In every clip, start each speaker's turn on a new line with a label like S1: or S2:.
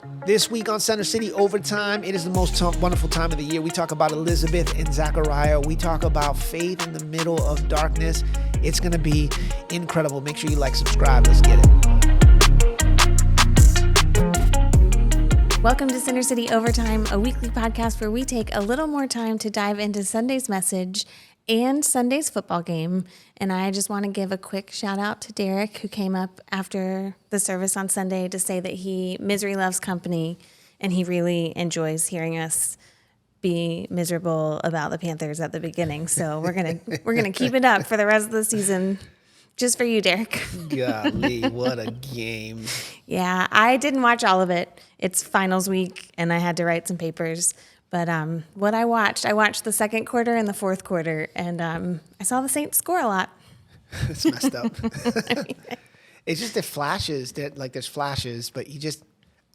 S1: This week on Center City Overtime, it is the most wonderful time of the year. We talk about Elizabeth and Zachariah. We talk about faith in the middle of darkness. It's going to be incredible. Make sure you like, subscribe. Let's get it.
S2: Welcome to Center City Overtime, a weekly podcast where we take a little more time to dive into Sunday's message and Sunday's football game. And I just want to give a quick shout out to Derek, who came up after the service on Sunday to say that misery loves company, and he really enjoys hearing us be miserable about the Panthers at the beginning. So we're gonna keep it up for the rest of the season, just for you, Derek.
S1: Golly, what a game!
S2: Yeah, I didn't watch all of it. It's finals week, and I had to write some papers. But what I watched the second quarter and the fourth quarter, and I saw the Saints score a lot.
S1: It's messed up. It's just the flashes there's flashes, but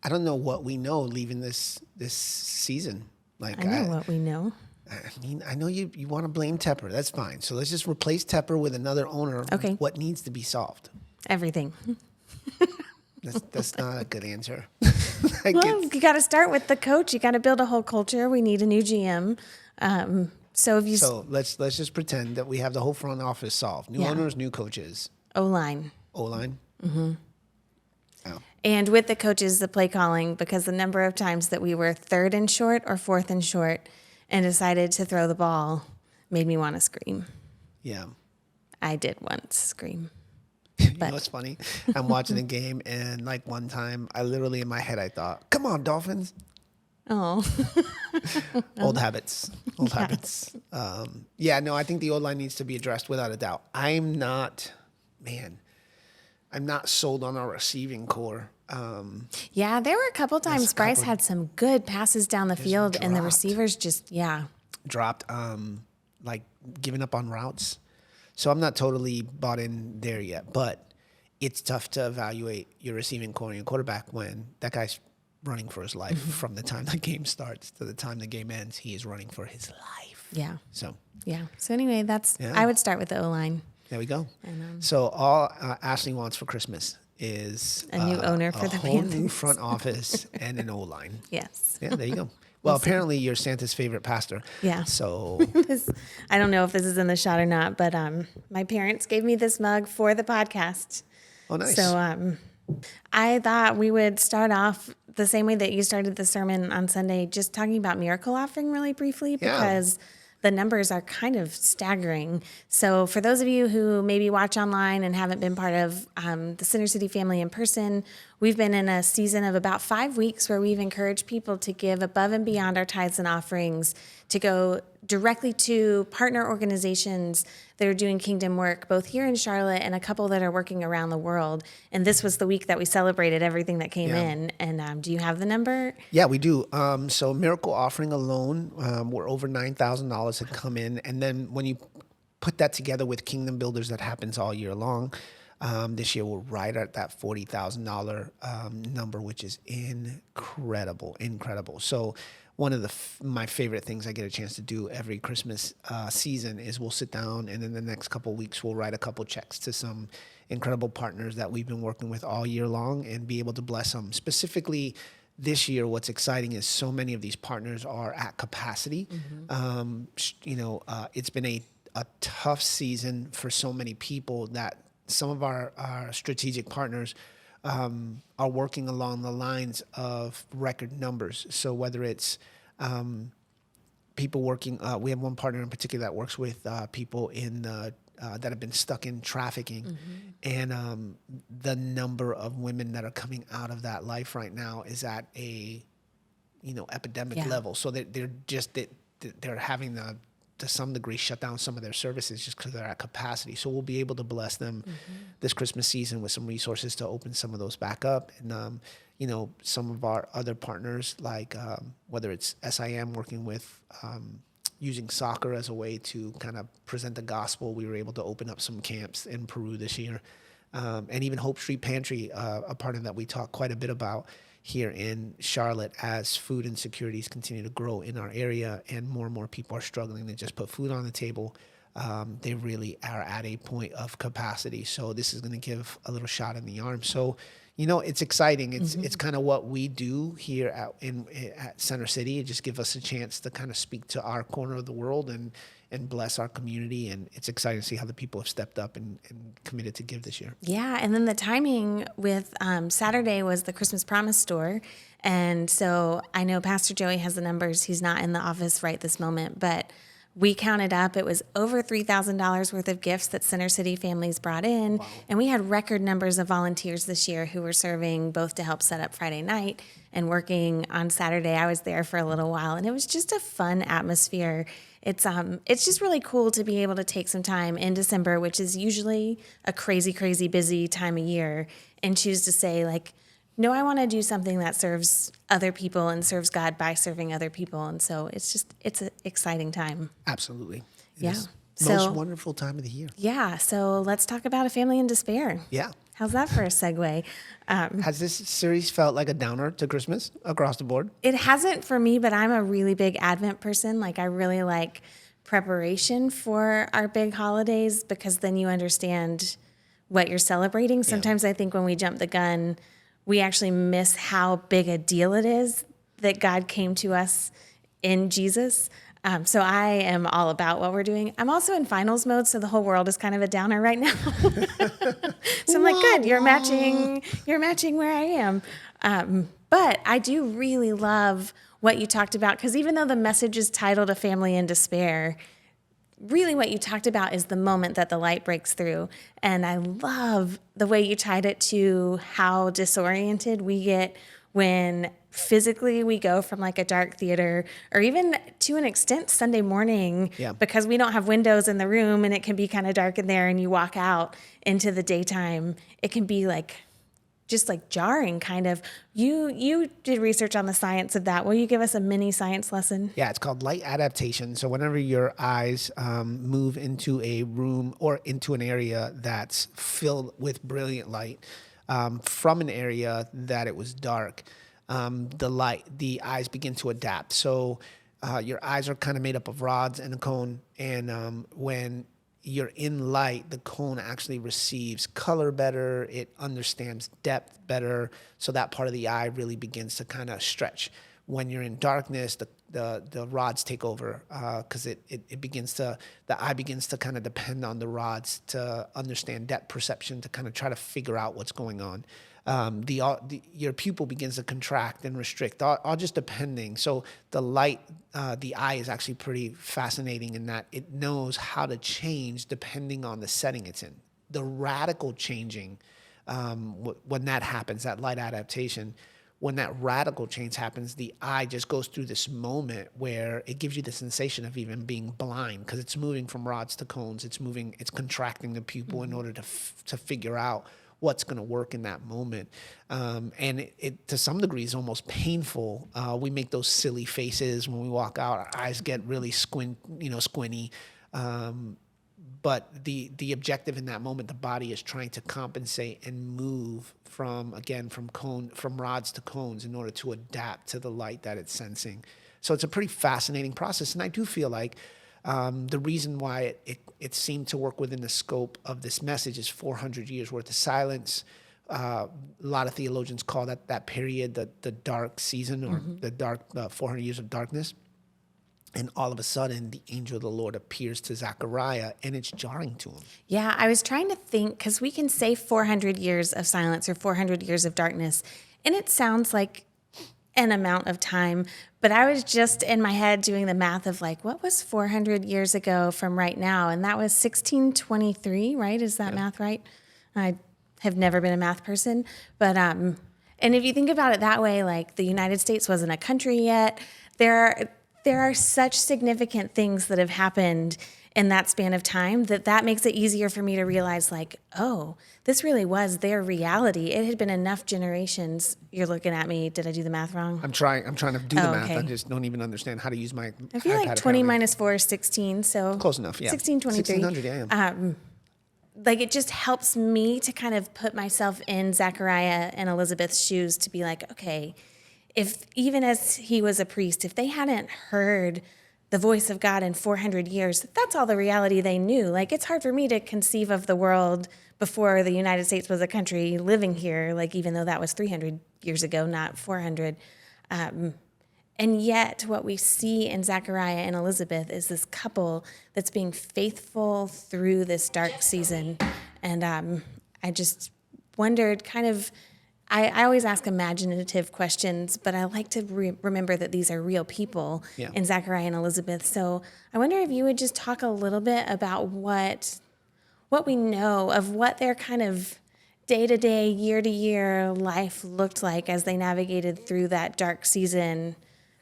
S1: I don't know what we know leaving this season.
S2: I know what we know.
S1: I mean, I know you want to blame Tepper. That's fine. So let's just replace Tepper with another owner.
S2: Okay.
S1: What needs to be solved?
S2: Everything.
S1: That's not a good answer.
S2: Well, you got to start with the coach. You got to build a whole culture. We need a new GM. So
S1: let's just pretend that we have the whole front office solved. New owners, new coaches.
S2: O-line.
S1: O-line? Mm-hmm. Oh.
S2: And with the coaches, the play calling, because the number of times that we were third and short or fourth and short and decided to throw the ball made me want to scream.
S1: Yeah.
S2: I did once scream.
S1: You know what's funny? I'm watching the game, and like one time, I literally in my head, I thought, come on, Dolphins.
S2: Oh.
S1: Old habits. I think the O-line needs to be addressed without a doubt. I'm not sold on our receiving core.
S2: Yeah, there were a couple times Bryce had some good passes down the field, and the receivers
S1: dropped, like giving up on routes. So I'm not totally bought in there yet, but it's tough to evaluate your receiving core and your quarterback when that guy's running for his life from the time the game starts to the time the game ends. He is running for his life.
S2: Yeah.
S1: So
S2: anyway, I would start with the O-line.
S1: There we go. So all Ashley wants for Christmas is
S2: a new owner for the Panthers.
S1: A whole new front office and an O-line.
S2: Yes.
S1: Yeah, there you go. Well, apparently you're Santa's favorite pastor.
S2: Yeah.
S1: So
S2: I don't know if this is in the shot or not, but my parents gave me this mug for the podcast.
S1: Oh, nice.
S2: So I thought we would start off the same way that you started the sermon on Sunday, just talking about miracle offering really briefly, because the numbers are kind of staggering. So for those of you who maybe watch online and haven't been part of the Center City family in person, we've been in a season of about 5 weeks where we've encouraged people to give above and beyond our tithes and offerings, to go directly to partner organizations that are doing kingdom work, both here in Charlotte and a couple that are working around the world. And this was the week that we celebrated everything that came in. And do you have the number?
S1: Yeah, we do. So miracle offering alone, we're over $9,000 had come in. And then when you put that together with Kingdom Builders that happens all year long, this year we're right at that $40,000 number, which is incredible. So one of my favorite things I get a chance to do every Christmas season is we'll sit down, and in the next couple of weeks we'll write a couple checks to some incredible partners that we've been working with all year long and be able to bless them. Specifically this year, what's exciting is so many of these partners are at capacity. It's been a tough season for so many people that some of our strategic partners are working along the lines of record numbers. So whether it's people working, we have one partner in particular that works with people that have been stuck in trafficking, and the number of women that are coming out of that life right now is at a epidemic level. So they're having to some degree shut down some of their services just because they're at capacity. So we'll be able to bless them this Christmas season with some resources to open some of those back up. And, some of our other partners, like whether it's SIM working with using soccer as a way to kind of present the gospel, we were able to open up some camps in Peru this year. And even Hope Street Pantry, a partner that we talk quite a bit about here in Charlotte, as food insecurities continue to grow in our area and more people are struggling to just put food on the table. They really are at a point of capacity. So this is going to give a little shot in the arm. So, It's exciting. It's kind of what we do here at Center City. It just gives us a chance to kind of speak to our corner of the world and bless our community. And it's exciting to see how the people have stepped up and committed to give this year.
S2: Yeah, and then the timing with Saturday was the Christmas Promise store. And so I know Pastor Joey has the numbers. He's not in the office right this moment, but we counted up. It was over $3,000 worth of gifts that Center City families brought in. Wow. And we had record numbers of volunteers this year who were serving both to help set up Friday night and working on Saturday. I was there for a little while, and it was just a fun atmosphere. It's just really cool to be able to take some time in December, which is usually a crazy, crazy busy time of year, and choose to say, like, no, I want to do something that serves other people and serves God by serving other people. And so it's an exciting time.
S1: Absolutely.
S2: Yeah.
S1: Most wonderful time of the year.
S2: Yeah. So let's talk about A Family in Despair.
S1: Yeah.
S2: How's that for a segue?
S1: Has this series felt like a downer to Christmas across the board?
S2: It hasn't for me, but I'm a really big Advent person. Like, I really like preparation for our big holidays because then you understand what you're celebrating. Sometimes I think when we jump the gun, we actually miss how big a deal it is that God came to us in Jesus. So I am all about what we're doing. I'm also in finals mode, so the whole world is kind of a downer right now. So I'm like, good, you're matching where I am. But I do really love what you talked about, because even though the message is titled A Family in Despair, really what you talked about is the moment that the light breaks through. And I love the way you tied it to how disoriented we get when physically we go from like a dark theater, or even to an extent Sunday morning, because we don't have windows in the room and it can be kind of dark in there, and you walk out into the daytime. It can be like just like jarring, kind of. You did research on the science of that. Will you give us a mini science lesson?
S1: Yeah, it's called light adaptation. So whenever your eyes move into a room or into an area that's filled with brilliant light from an area that it was dark, the eyes begin to adapt. So your eyes are kind of made up of rods and a cone, and when you're in light, the cone actually receives color better. It understands depth better. So that part of the eye really begins to kind of stretch. When you're in darkness, the rods take over because the eye begins to kind of depend on the rods to understand depth perception, to kind of try to figure out what's going on. Your pupil begins to contract and restrict, all just depending. So the eye is actually pretty fascinating in that it knows how to change depending on the setting it's in. The radical changing, when that happens, that light adaptation, when that radical change happens, the eye just goes through this moment where it gives you the sensation of even being blind, because it's moving from rods to cones. It's contracting the pupil in order to figure out what's going to work in that moment. And it to some degree is almost painful. We make those silly faces when we walk out. Our eyes get really squinty. But the objective in that moment, the body is trying to compensate and move from rods to cones in order to adapt to the light that it's sensing. So it's a pretty fascinating process. And I do feel like the reason why it seemed to work within the scope of this message is 400 years worth of silence. A lot of theologians call that period the dark season, or the dark 400 years of darkness. And all of a sudden, the angel of the Lord appears to Zechariah, and it's jarring to him.
S2: Yeah, I was trying to think, because we can say 400 years of silence or 400 years of darkness, and it sounds like an amount of time. But I was just in my head doing the math of like, what was 400 years ago from right now? And that was 1623, right? Is that math right? I have never been a math person. But, and if you think about it that way, like the United States wasn't a country yet. There are such significant things that have happened in that span of time that makes it easier for me to realize, like, oh, this really was their reality. It had been enough generations. You're looking at me. Did I do the math wrong?
S1: I'm trying to do the math. Okay. I just don't even understand how to use my
S2: I feel
S1: iPad
S2: like 20 minus 4 is 16. So
S1: close enough, yeah.
S2: 1623.
S1: 1600, yeah.
S2: Like, it just helps me to kind of put myself in Zechariah and Elizabeth's shoes to be like, okay, if even as he was a priest, if they hadn't heard the voice of God in 400 years. That's all the reality they knew. Like, it's hard for me to conceive of the world before the United States was a country living here, like, even though that was 300 years ago, not 400. And yet what we see in Zechariah and Elizabeth is this couple that's being faithful through this dark season. And I just wondered kind of, I always ask imaginative questions, but I like to remember that these are real people in Zechariah and Elizabeth. So I wonder if you would just talk a little bit about what we know of what their kind of day-to-day, year-to-year life looked like as they navigated through that dark season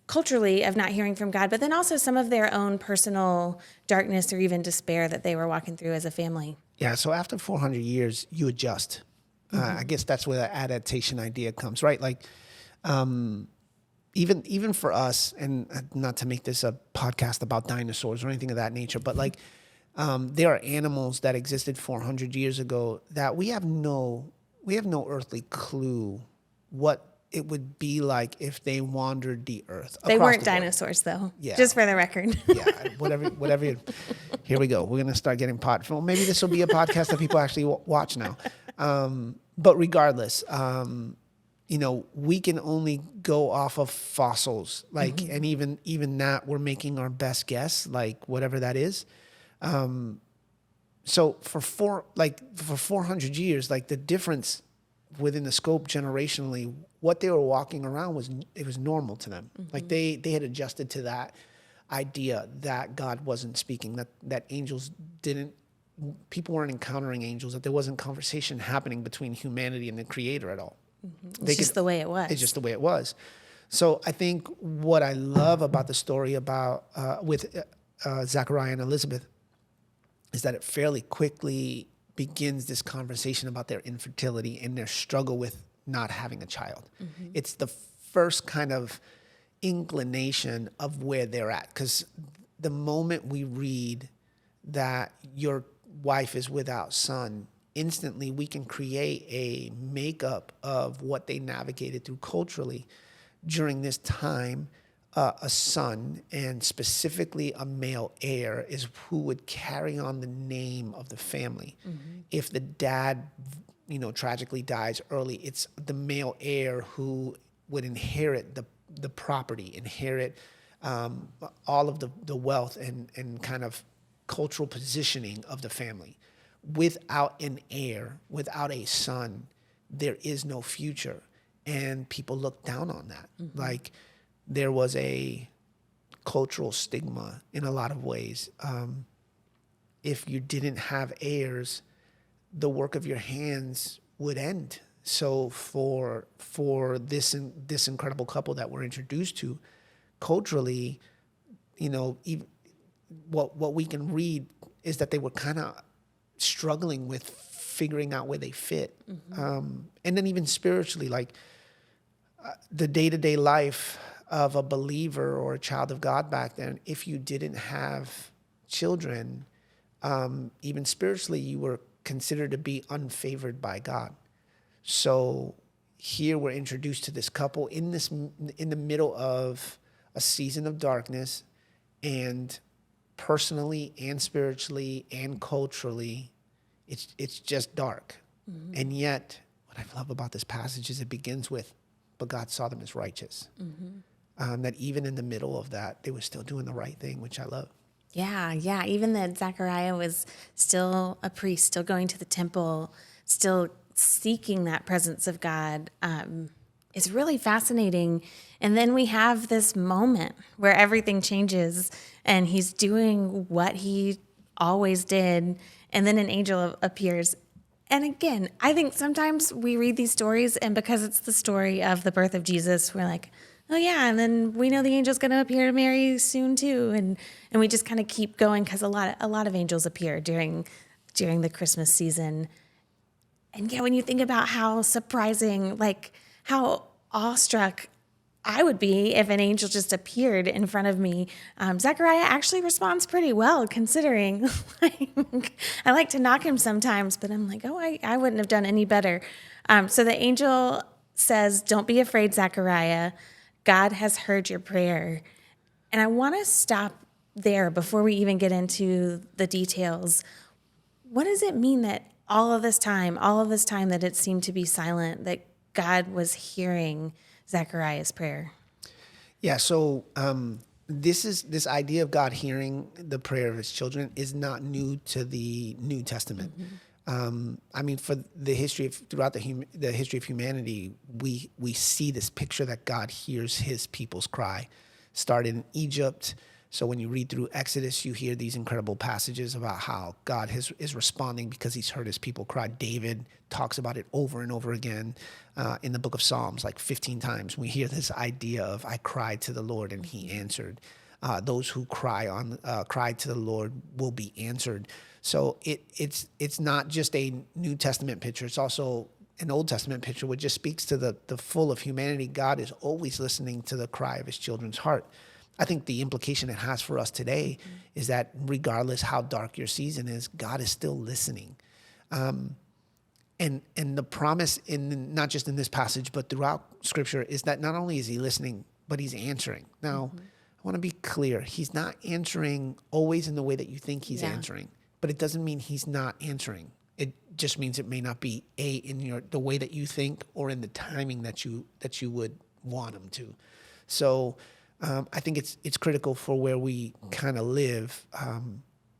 S2: culturally of not hearing from God, but then also some of their own personal darkness or even despair that they were walking through as a family.
S1: Yeah, so after 400 years, you adjust. I guess that's where the adaptation idea comes, right? Like, even for us, and not to make this a podcast about dinosaurs or anything of that nature, but like, there are animals that existed 400 years ago that we have no earthly clue what it would be like if they wandered the earth.
S2: They weren't dinosaurs, though. Yeah. Just for the record.
S1: Yeah, whatever. Here we go. We're gonna start getting well, maybe this will be a podcast that people actually watch now. But regardless, we can only go off of fossils, like, and even that we're making our best guess, like whatever that is. So for 400 years, like the difference within the scope generationally, what they were walking around was normal to them. Like they had adjusted to that idea that God wasn't speaking, that angels people weren't encountering angels, that there wasn't conversation happening between humanity and the Creator at all.
S2: It's just the way it was.
S1: It's just the way it was. So I think what I love about the story with Zechariah and Elizabeth is that it fairly quickly begins this conversation about their infertility and their struggle with not having a child. It's the first kind of inclination of where they're at, because the moment we read that your wife is without son, instantly we can create a makeup of what they navigated through culturally during this time. A son, and specifically a male heir, is who would carry on the name of the family. If the dad, tragically dies early, it's the male heir who would inherit the property, inherit all of the wealth and kind of cultural positioning of the family. Without an heir, without a son, there is no future. And people look down on that. Like, there was a cultural stigma in a lot of ways. If you didn't have heirs, the work of your hands would end. So for this incredible couple that we're introduced to, culturally, even what we can read is that they were kind of struggling with figuring out where they fit. And then even spiritually, like the day-to-day life of a believer or a child of God back then, if you didn't have children, even spiritually, you were considered to be unfavored by God. So here we're introduced to this couple in the middle of a season of darkness, and personally and spiritually and culturally, it's just dark. And yet, what I love about this passage is it begins with, but God saw them as righteous. That even in the middle of that, they were still doing the right thing, which I love.
S2: Yeah. Even that Zechariah was still a priest, still going to the temple, still seeking that presence of God. It's really fascinating. And then we have this moment where everything changes and he's doing what he always did. And then an angel appears. And again, I think sometimes we read these stories, and because it's the story of the birth of Jesus, we're like, oh yeah, and then we know the angel's going to appear to Mary soon too, and we just kind of keep going because a lot of angels appear during the Christmas season. And yeah, when you think about how surprising, like how awestruck I would be if an angel just appeared in front of me, Zechariah actually responds pretty well, considering. I like to knock him sometimes, but I'm like, I wouldn't have done any better. So the angel says, "Don't be afraid, Zechariah. God has heard your prayer." And I want to stop there before we even get into the details. What does it mean that all of this time that it seemed to be silent, that God was hearing Zechariah's prayer?
S1: Yeah, so this idea of God hearing the prayer of his children is not new to the New Testament. I mean, for the history of throughout the history of humanity, we see this picture that God hears his people's cry. Started in Egypt. So when you read through Exodus, you hear these incredible passages about how God is responding because he's heard his people cry. David talks about it over and over again in the book of Psalms, like 15 times. We hear this idea of, I cried to the Lord and he answered. Those who cry to the Lord will be answered. So it's not just a New Testament picture. It's also an Old Testament picture, which just speaks to the full of humanity. God is always listening to the cry of his children's heart. I think the implication it has for us today is that regardless how dark your season is, God is still listening. And the promise in not just in this passage, but throughout Scripture is that not only is he listening, but he's answering. Now, I want to be clear. He's not answering always in the way that you think he's answering, but it doesn't mean he's not answering. It just means it may not be in the way that you think or in the timing that you would want him to. So I think it's critical for where we kind of live,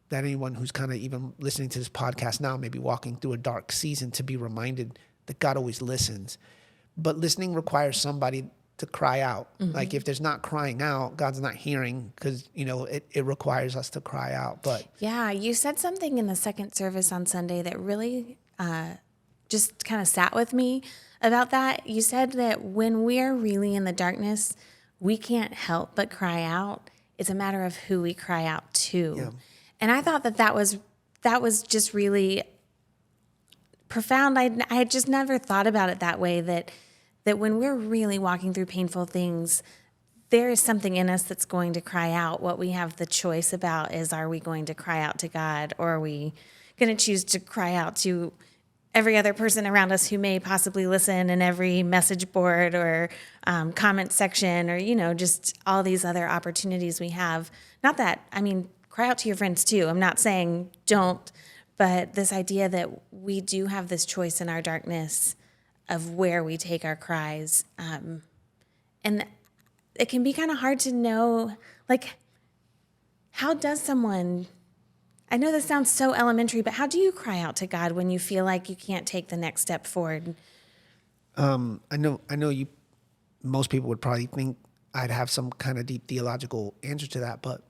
S1: that anyone who's kind of even listening to this podcast now, maybe walking through a dark season, to be reminded that God always listens. But listening requires somebody to cry out. Like if there's not crying out, God's not hearing, because, it requires us to cry out. But
S2: yeah, you said something in the second service on Sunday that really just kind of sat with me about that. You said that when we're really in the darkness, we can't help but cry out. It's a matter of who we cry out to. Yeah. And I thought that was just really profound. I had just never thought about it that way, that when we're really walking through painful things, there is something in us that's going to cry out. What we have the choice about is, are we going to cry out to God, or are we going to choose to cry out to every other person around us who may possibly listen, in every message board or comment section, or, just all these other opportunities we have. Not that, cry out to your friends too. I'm not saying don't, but this idea that we do have this choice in our darkness of where we take our cries. And it can be kind of hard to know, like, how does someone... I know this sounds so elementary, but how do you cry out to God when you feel like you can't take the next step forward?
S1: I know you, most people would probably think I'd have some kind of deep theological answer to that, but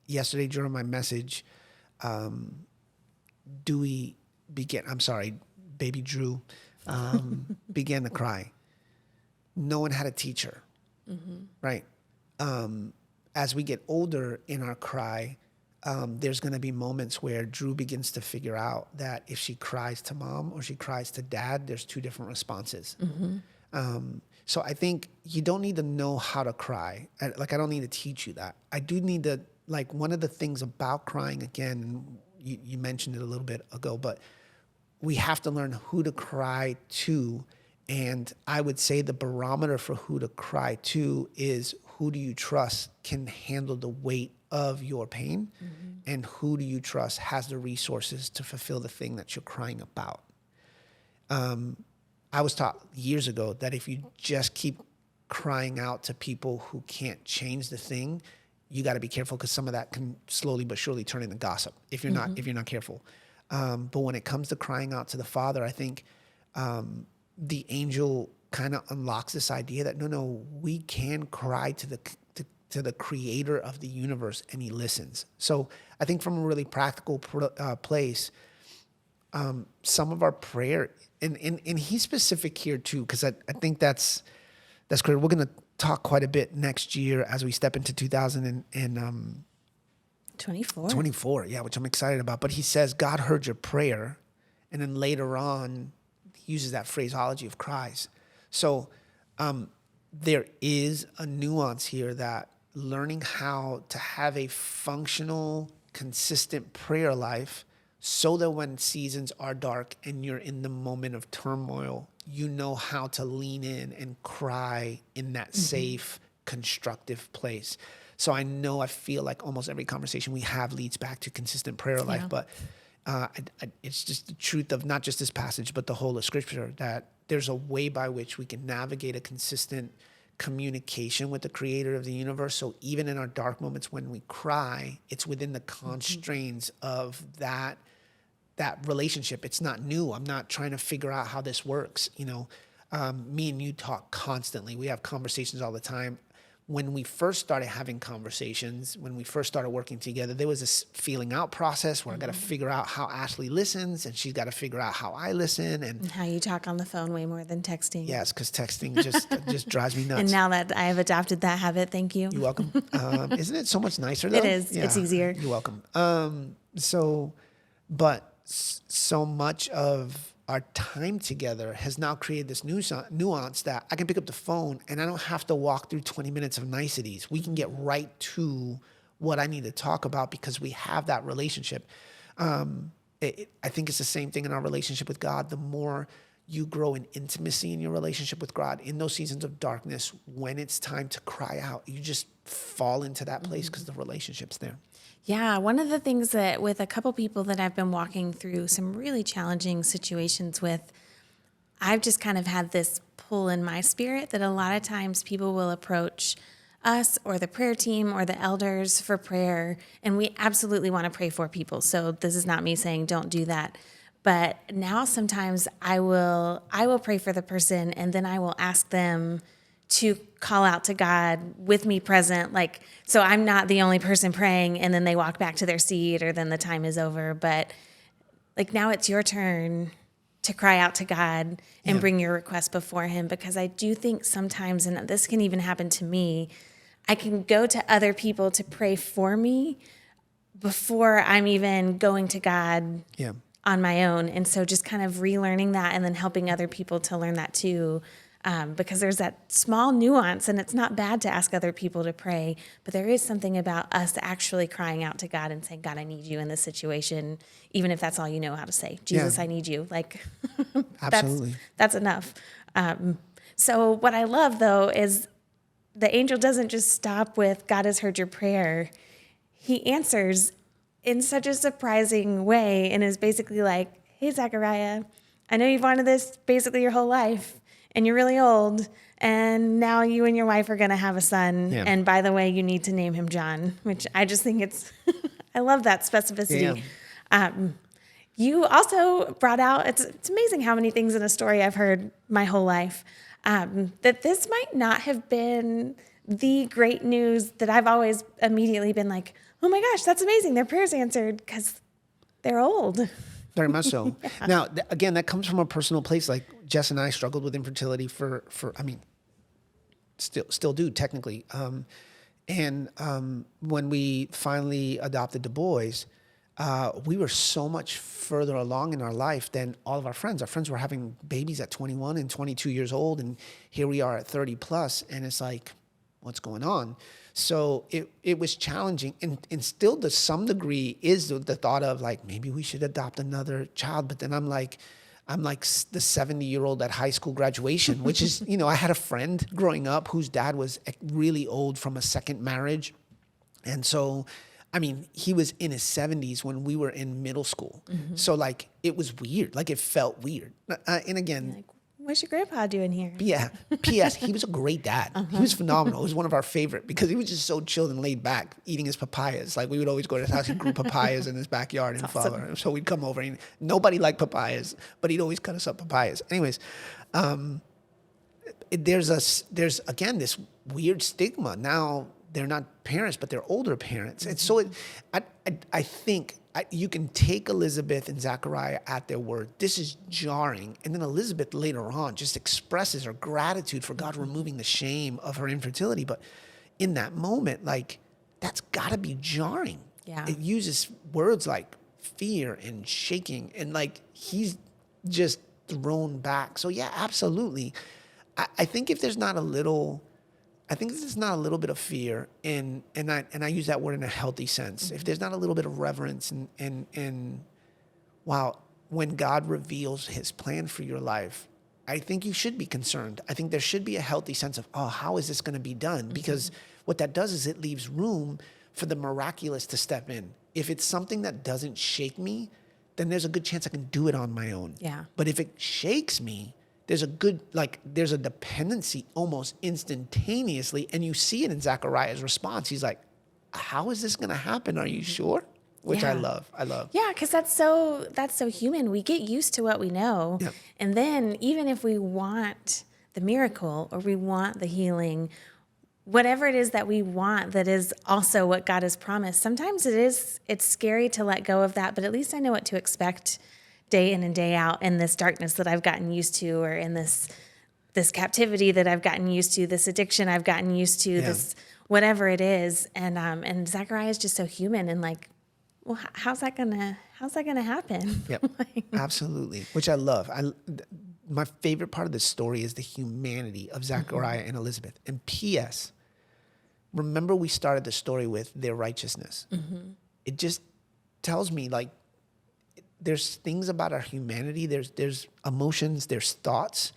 S1: yesterday during my message, baby Drew began to cry. No one had a teacher, right? As we get older in our cry, there's going to be moments where Drew begins to figure out that if she cries to mom or she cries to dad, there's two different responses. So I think you don't need to know how to cry. I don't need to teach you that. I do need to, one of the things about crying, again, you mentioned it a little bit ago, but we have to learn who to cry to. And I would say the barometer for who to cry to is, who do you trust can handle the weight of your pain? And who do you trust has the resources to fulfill the thing that you're crying about? I was taught years ago that if you just keep crying out to people who can't change the thing, you got to be careful, because some of that can slowly but surely turn into gossip if you're not careful. But when it comes to crying out to the Father, I think the angel kind of unlocks this idea that no, we can cry to the creator of the universe, and he listens. So I think from a really practical place, some of our prayer, and he's specific here too, because I think that's clear. We're going to talk quite a bit next year as we step into 2024, yeah, which I'm excited about. But he says God heard your prayer, and then later on he uses that phraseology of cries. So there is a nuance here, that learning how to have a functional, consistent prayer life, so that when seasons are dark and you're in the moment of turmoil, you know how to lean in and cry in that safe, constructive place. So I feel like almost every conversation we have leads back to consistent prayer life, but it's just the truth of not just this passage, but the whole of Scripture, that there's a way by which we can navigate a consistent communication with the creator of the universe. So even in our dark moments when we cry, it's within the constraints of that relationship. It's not new. I'm not trying to figure out how this works. Me and you talk constantly. We have conversations all the time. When we first started having conversations, when we first started working together, there was this feeling out process where I got to figure out how Ashley listens, and she's got to figure out how I listen, and
S2: how you talk on the phone way more than texting.
S1: Yes, because texting just drives me nuts.
S2: And now that I have adopted that habit, thank you.
S1: You're welcome. Isn't it so much nicer though?
S2: It is.
S1: Yeah.
S2: It's easier.
S1: You're welcome. So much of our time together has now created this nuance that I can pick up the phone and I don't have to walk through 20 minutes of niceties. We can get right to what I need to talk about because we have that relationship. I think it's the same thing in our relationship with God. The more you grow in intimacy in your relationship with God, in those seasons of darkness, when it's time to cry out, you just fall into that place because the relationship's there.
S2: Yeah, one of the things that with a couple people that I've been walking through some really challenging situations with, I've just kind of had this pull in my spirit that a lot of times people will approach us or the prayer team or the elders for prayer, and we absolutely want to pray for people. So this is not me saying don't do that. But now sometimes I will pray for the person, and then I will ask them to call out to God with me present. Like, so I'm not the only person praying and then they walk back to their seat or then the time is over. But like, now it's your turn to cry out to God and bring your request before him. Because I do think sometimes, and this can even happen to me, I can go to other people to pray for me before I'm even going to God on my own. And so just kind of relearning that and then helping other people to learn that too. Because there's that small nuance, and it's not bad to ask other people to pray, but there is something about us actually crying out to God and saying, God, I need you in this situation, even if that's all you know how to say. Jesus, I need you. Like,
S1: Absolutely.
S2: That's enough. So what I love, though, is the angel doesn't just stop with, God has heard your prayer. He answers in such a surprising way and is basically like, hey, Zechariah, I know you've wanted this basically your whole life. And you're really old, and now you and your wife are going to have a son. Yeah. And by the way, you need to name him John, which I just think I love that specificity. Yeah. You also brought out, it's amazing how many things in a story I've heard my whole life, that this might not have been the great news that I've always immediately been like, oh my gosh, that's amazing. Their prayers answered because they're old.
S1: Very much so. Yeah. Now, again, that comes from a personal place. Like Jess and I struggled with infertility for still do technically. When we finally adopted the boys, we were so much further along in our life than all of our friends. Our friends were having babies at 21 and 22 years old, and here we are at 30 plus, and it's like, what's going on? So it was challenging, and still to some degree is the thought of like, maybe we should adopt another child. But then I'm like the 70-year-old at high school graduation, which is, I had a friend growing up whose dad was really old from a second marriage. And so, he was in his 70s when we were in middle school. Mm-hmm. So like, it was weird. Like it felt weird. And again,
S2: what's your grandpa doing here?
S1: Yeah. P.S. He was a great dad. Uh-huh. He was phenomenal. He was one of our favorite because he was just so chilled and laid back, eating his papayas. Like we would always go to his house. He grew papayas in his backyard and awesome. So we'd come over and nobody liked papayas, but he'd always cut us up papayas. Anyways, there's again this weird stigma. Now they're not parents, but they're older parents. And so I think you can take Elizabeth and Zechariah at their word. This is jarring. And then Elizabeth later on just expresses her gratitude for God removing the shame of her infertility. But in that moment, like, that's got to be jarring. Yeah. It uses words like fear and shaking, and like he's just thrown back. So yeah, absolutely. I think if there's not a little bit of fear, and I use that word in a healthy sense. Mm-hmm. If there's not a little bit of reverence and wow, when God reveals his plan for your life, I think you should be concerned. I think there should be a healthy sense of, oh, how is this going to be done? Because what that does is it leaves room for the miraculous to step in. If it's something that doesn't shake me, then there's a good chance I can do it on my own.
S2: Yeah.
S1: But if it shakes me, there's a dependency almost instantaneously. And you see it in Zachariah's response. He's like, how is this going to happen? Are you sure? Which I love.
S2: Yeah, because that's so human. We get used to what we know.
S1: Yep.
S2: And then even if we want the miracle or we want the healing, whatever it is that we want that is also what God has promised, sometimes it's scary to let go of that, but at least I know what to expect day in and day out in this darkness that I've gotten used to, or in this captivity that I've gotten used to, this addiction I've gotten used to, this whatever it is. And Zachariah is just so human and like, well, how's that gonna happen?
S1: Yep, absolutely. Which I love. My favorite part of this story is the humanity of Zachariah and Elizabeth. And P.S. Remember, we started the story with their righteousness. It just tells me like there's things about our humanity. There's emotions. There's thoughts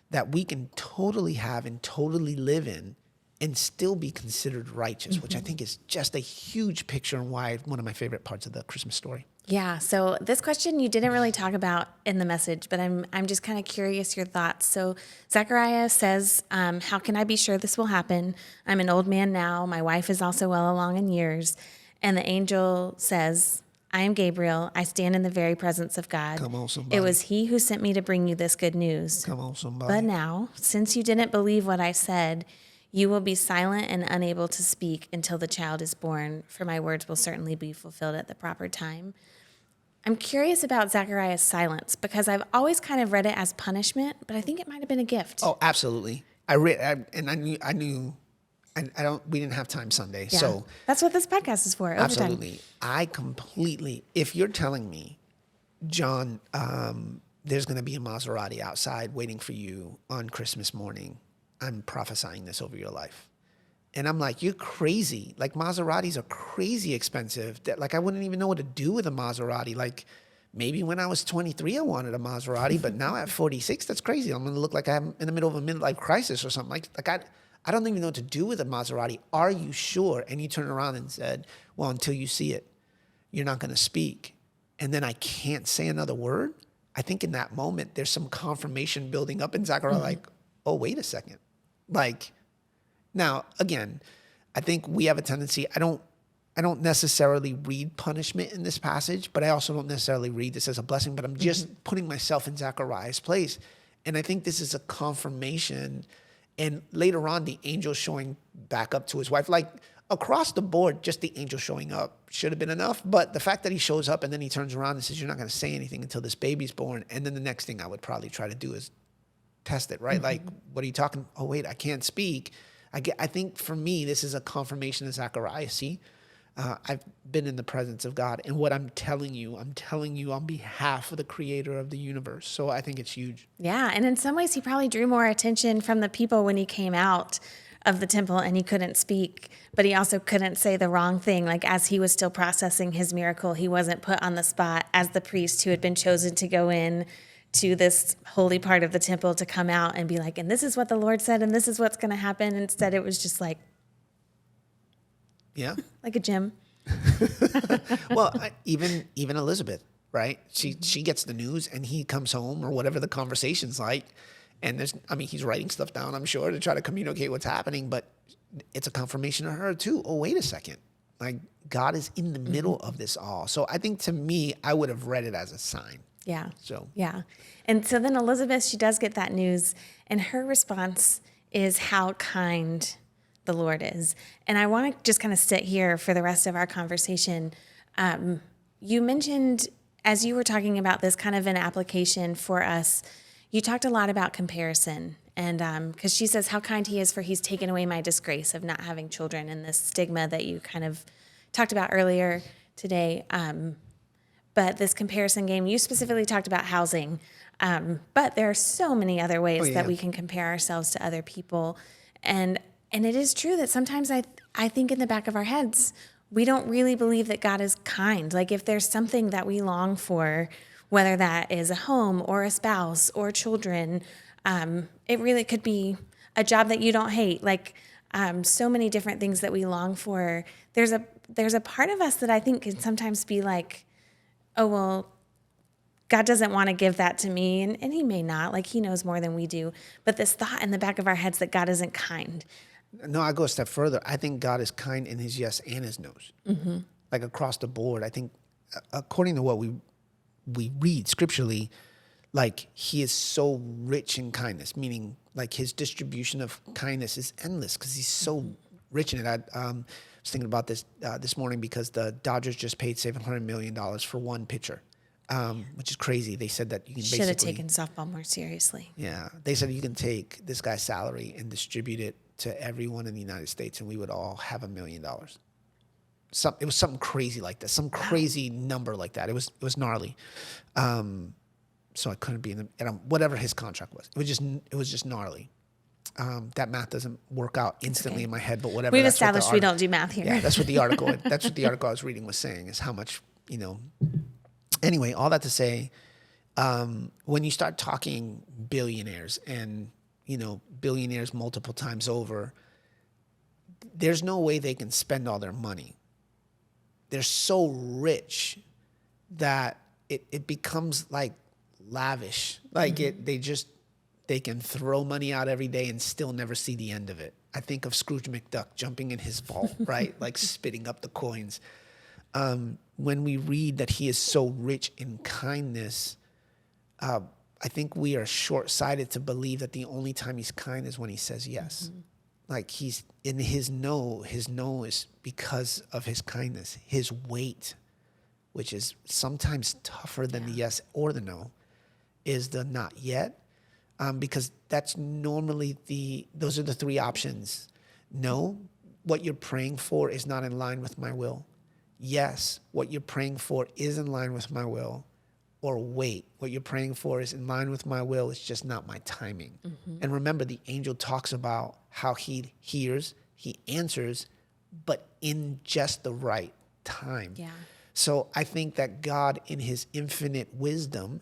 S1: that we can totally have and totally live in, and still be considered righteous, which I think is just a huge picture and why one of my favorite parts of the Christmas story.
S2: Yeah. So this question you didn't really talk about in the message, but I'm just kind of curious your thoughts. So Zechariah says, how can I be sure this will happen? I'm an old man now. My wife is also well along in years. And the angel says, I am Gabriel. I stand in the very presence of God.
S1: Come on, somebody.
S2: It was he who sent me to bring you this good news.
S1: Come on, somebody.
S2: But now, since you didn't believe what I said, you will be silent and unable to speak until the child is born, for my words will certainly be fulfilled at the proper time. I'm curious about Zechariah's silence because I've always kind of read it as punishment, but I think it might have been a gift.
S1: Oh, absolutely. I knew. We didn't have time Sunday,
S2: Yeah.
S1: so
S2: That's what this podcast is for. Overtime.
S1: absolutely. I completely. If you're telling me, John, there's going to be a Maserati outside waiting for you on Christmas morning, I'm prophesying this over your life. And I'm like, you're crazy. Like, Maseratis are crazy expensive. That, like, I wouldn't even know what to do with a Maserati. Like, maybe when I was 23, I wanted a Maserati, but now at 46, that's crazy. I'm going to look like I'm in the middle of a midlife crisis or something. Like I don't even know what to do with a Maserati. Are you sure? And he turned around and said, well, until you see it, you're not going to speak. And then I can't say another word. I think in that moment, there's some confirmation building up in Zachariah, like, oh, wait a second. Like, now, again, I think we have a tendency, I don't necessarily read punishment in this passage, but I also don't necessarily read this as a blessing, but I'm just putting myself in Zachariah's place. And I think this is a confirmation. And later on, the angel showing back up to his wife, like across the board, just the angel showing up should have been enough. But the fact that he shows up and then he turns around and says, you're not going to say anything until this baby's born. And then the next thing I would probably try to do is test it, right? Like, what are you talking? Oh, wait, I can't speak. I think for me, this is a confirmation of Zechariah. See, I've been in the presence of God. And what I'm telling you on behalf of the creator of the universe. So I think it's huge.
S2: Yeah. And in some ways, he probably drew more attention from the people when he came out of the temple and he couldn't speak, but he also couldn't say the wrong thing. Like, as he was still processing his miracle, he wasn't put on the spot as the priest who had been chosen to go in to this holy part of the temple to come out and be like, and this is what the Lord said, and this is what's going to happen. Instead, it was just like,
S1: yeah,
S2: like a gym.
S1: Well, even Elizabeth, right? She gets the news and he comes home, or whatever the conversation's like. And he's writing stuff down, I'm sure, to try to communicate what's happening, but it's a confirmation of her too. Oh, wait a second. Like, God is in the middle of this all. So I think, to me, I would have read it as a sign.
S2: Yeah.
S1: So,
S2: yeah. And so then Elizabeth, she does get that news, and her response is how kind the Lord is. And I want to just kind of sit here for the rest of our conversation. You mentioned, as you were talking about this kind of an application for us, you talked a lot about comparison. And because she says how kind he is, for he's taken away my disgrace of not having children, and this stigma that you kind of talked about earlier today. But this comparison game, you specifically talked about housing, but there are so many other ways that we can compare ourselves to other people. And it is true that sometimes I think in the back of our heads, we don't really believe that God is kind. Like, if there's something that we long for, whether that is a home or a spouse or children, It really could be a job that you don't hate. Like so many different things that we long for. There's a part of us that I think can sometimes be like, oh, well, God doesn't want to give that to me. And he may not, like he knows more than we do. But this thought in the back of our heads that God isn't kind.
S1: No, I go a step further. I think God is kind in his yes and his no's. Mm-hmm. Like across the board. I think according to what we read scripturally, like he is so rich in kindness, meaning like his distribution of kindness is endless because he's so rich in it. I was thinking about this this morning because the Dodgers just paid $700 million for one pitcher. Which is crazy. They said that you can
S2: should have taken softball more seriously.
S1: Yeah. They said you can take this guy's salary and distribute it to everyone in the United States and we would all have $1 million. It was something crazy like that, some crazy number like that. It was gnarly. So I couldn't be in whatever his contract was. It was just gnarly. That math doesn't work out instantly in my head, but whatever.
S2: We've established we don't do math here.
S1: Yeah, that's what the article I was reading was saying is how much, Anyway, all that to say, when you start talking billionaires and, billionaires multiple times over, there's no way they can spend all their money. They're so rich that it becomes like lavish. Like they can throw money out every day and still never see the end of it. I think of Scrooge McDuck jumping in his vault, right? Like spitting up the coins. When we read that he is so rich in kindness, I think we are short-sighted to believe that the only time he's kind is when he says yes. Mm-hmm. Like he's in his no is because of his kindness. His wait, which is sometimes tougher than the yes or the no, is the not yet. Because that's normally those are the three options. No, what you're praying for is not in line with my will. Yes, what you're praying for is in line with my will. Or wait, what you're praying for is in line with my will. It's just not my timing. Mm-hmm. And remember, the angel talks about how he hears, he answers, but in just the right time. Yeah. So I think that God, in his infinite wisdom,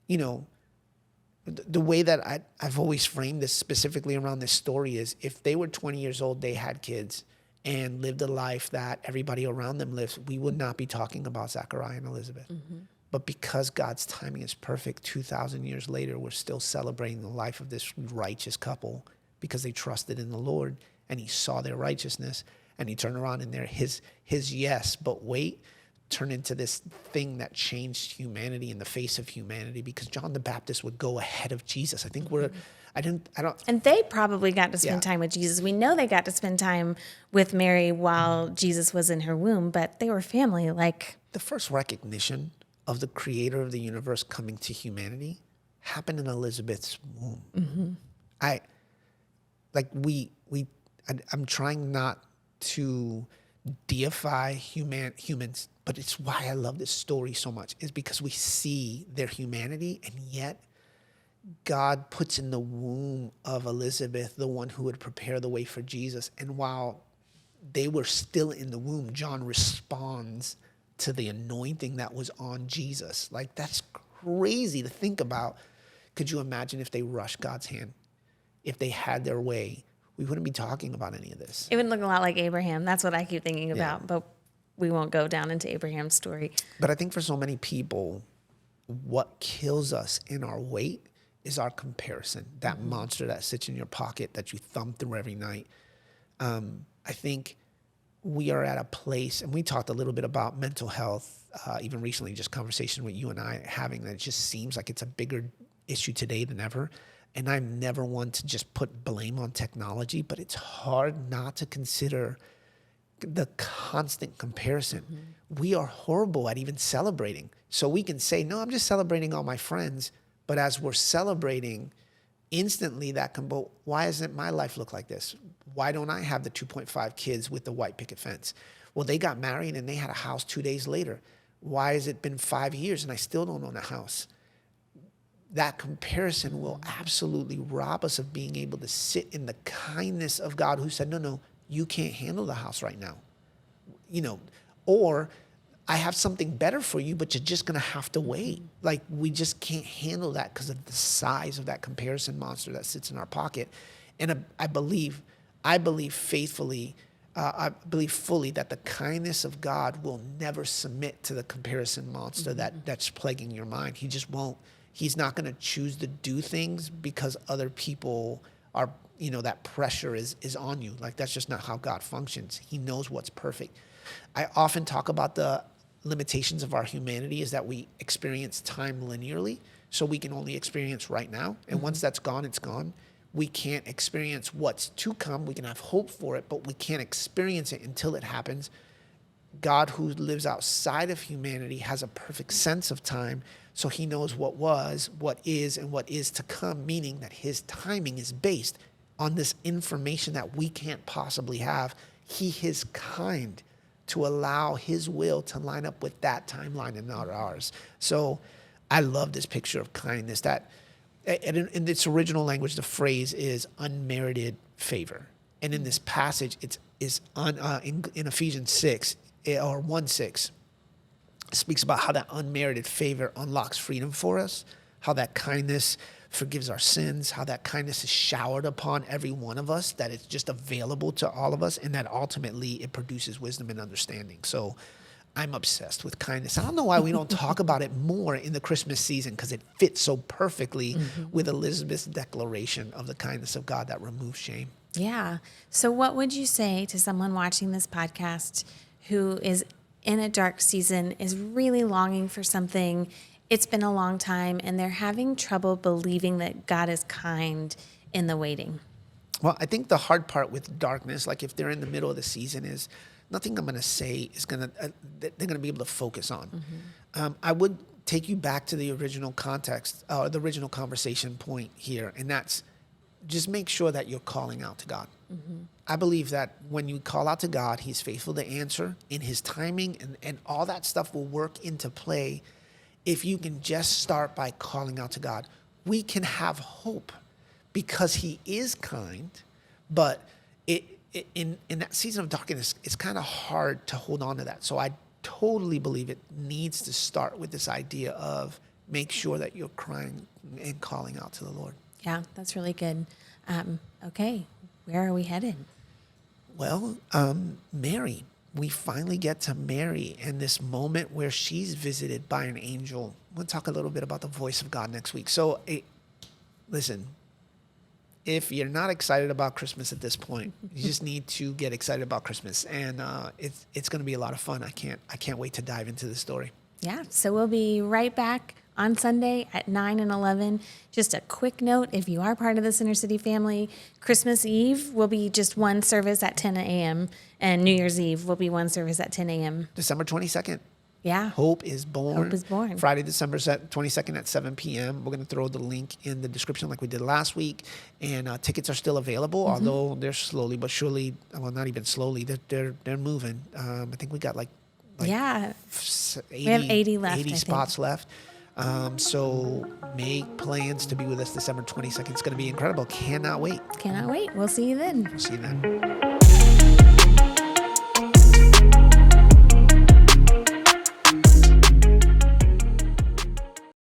S1: the way that I've always framed this specifically around this story is if they were 20 years old, they had kids and lived a life that everybody around them lives, we would not be talking about Zachariah and Elizabeth. Mm-hmm. But because God's timing is perfect, 2,000 years later, we're still celebrating the life of this righteous couple because they trusted in the Lord and he saw their righteousness and he turned around and his yes, but wait, turned into this thing that changed humanity in the face of humanity because John the Baptist would go ahead of Jesus. I think I don't.
S2: And they probably got to spend time with Jesus. We know they got to spend time with Mary while Jesus was in her womb, but they were family. Like
S1: the first recognition of the creator of the universe coming to humanity happened in Elizabeth's womb. Mm-hmm. I'm trying not to deify humans, but it's why I love this story so much, is because we see their humanity, and yet God puts in the womb of Elizabeth the one who would prepare the way for Jesus. And while they were still in the womb, John responds to the anointing that was on Jesus. Like, that's crazy to think about. Could you imagine if they rushed God's hand? If they had their way, we wouldn't be talking about any of this.
S2: It would look a lot like Abraham. That's what I keep thinking about, but we won't go down into Abraham's story.
S1: But I think for so many people, what kills us in our wait is our comparison, that monster that sits in your pocket that you thumb through every night. I think we are at a place, and we talked a little bit about mental health, even recently, just conversation with you and I having, that it just seems like it's a bigger issue today than ever. And I'm never one to just put blame on technology, but it's hard not to consider the constant comparison. Mm-hmm. We are horrible at even celebrating. So we can say, no, I'm just celebrating all my friends. But as we're celebrating, instantly that can go, why doesn't my life look like this? Why don't I have the 2.5 kids with the white picket fence? Well, they got married and they had a house 2 days later. Why has it been 5 years and I still don't own a house? That comparison will absolutely rob us of being able to sit in the kindness of God, who said, no, you can't handle the house right now. Or I have something better for you, but you're just going to have to wait. Like, we just can't handle that because of the size of that comparison monster that sits in our pocket. And I believe faithfully, I believe fully that the kindness of God will never submit to the comparison monster that's plaguing your mind. He just won't. He's not going to choose to do things because other people are, that pressure is on you. Like, that's just not how God functions. He knows what's perfect. I often talk about the limitations of our humanity is that we experience time linearly, so we can only experience right now. And once that's gone, it's gone. We can't experience what's to come. We can have hope for it, but we can't experience it until it happens. God, who lives outside of humanity, has a perfect sense of time, so he knows what was, what is, and what is to come, meaning that his timing is based on this information that we can't possibly have. He is kind to allow his will to line up with that timeline and not ours. So I love this picture of kindness. That in its original language, the phrase is unmerited favor. And in this passage, in Ephesians 6 or 1:6, speaks about how that unmerited favor unlocks freedom for us, how that kindness forgives our sins, how that kindness is showered upon every one of us, that it's just available to all of us, and that ultimately it produces wisdom and understanding. So I'm obsessed with kindness. I don't know why we don't talk about it more in the Christmas season, because it fits so perfectly with Elizabeth's declaration of the kindness of God that removes shame.
S2: Yeah. So what would you say to someone watching this podcast who is in a dark season, is really longing for something? It's been a long time, and they're having trouble believing that God is kind in the waiting.
S1: Well, I think the hard part with darkness, like if they're in the middle of the season, is nothing I'm going to say is they're going to be able to focus on. I would take you back to the original context, or the original conversation point here, and that's just make sure that you're calling out to God. I believe that when you call out to God, he's faithful to answer in his timing, and all that stuff will work into play. If you can just start by calling out to God, we can have hope because he is kind, but in that season of darkness, it's kind of hard to hold on to that. So I totally believe it needs to start with this idea of make sure that you're crying and calling out to the Lord.
S2: Yeah, that's really good. Okay, where are we headed?
S1: Well, Mary. We finally get to Mary and this moment where she's visited by an angel. We'll talk a little bit about the voice of God next week. So, listen, if you're not excited about Christmas at this point, you just need to get excited about Christmas. And it's going to be a lot of fun. I can't wait to dive into the story.
S2: Yeah, so we'll be right back on Sunday at 9 and 11. Just a quick note, if you are part of this Inner City family, Christmas Eve will be just one service at 10 a.m. and New Year's Eve will be one service at 10 a.m.
S1: December 22nd.
S2: Yeah.
S1: Hope is born.
S2: Hope is born.
S1: Friday, December 22nd at 7 p.m. We're going to throw the link in the description like we did last week. And tickets are still available, although they're slowly but surely, well, not even slowly, they're moving. I think we got like
S2: yeah,
S1: 80,
S2: we have 80 left.
S1: 80 spots left. So make plans to be with us December 22nd. It's going to be incredible. Cannot wait.
S2: Cannot wait. We'll see you then.
S1: See you then.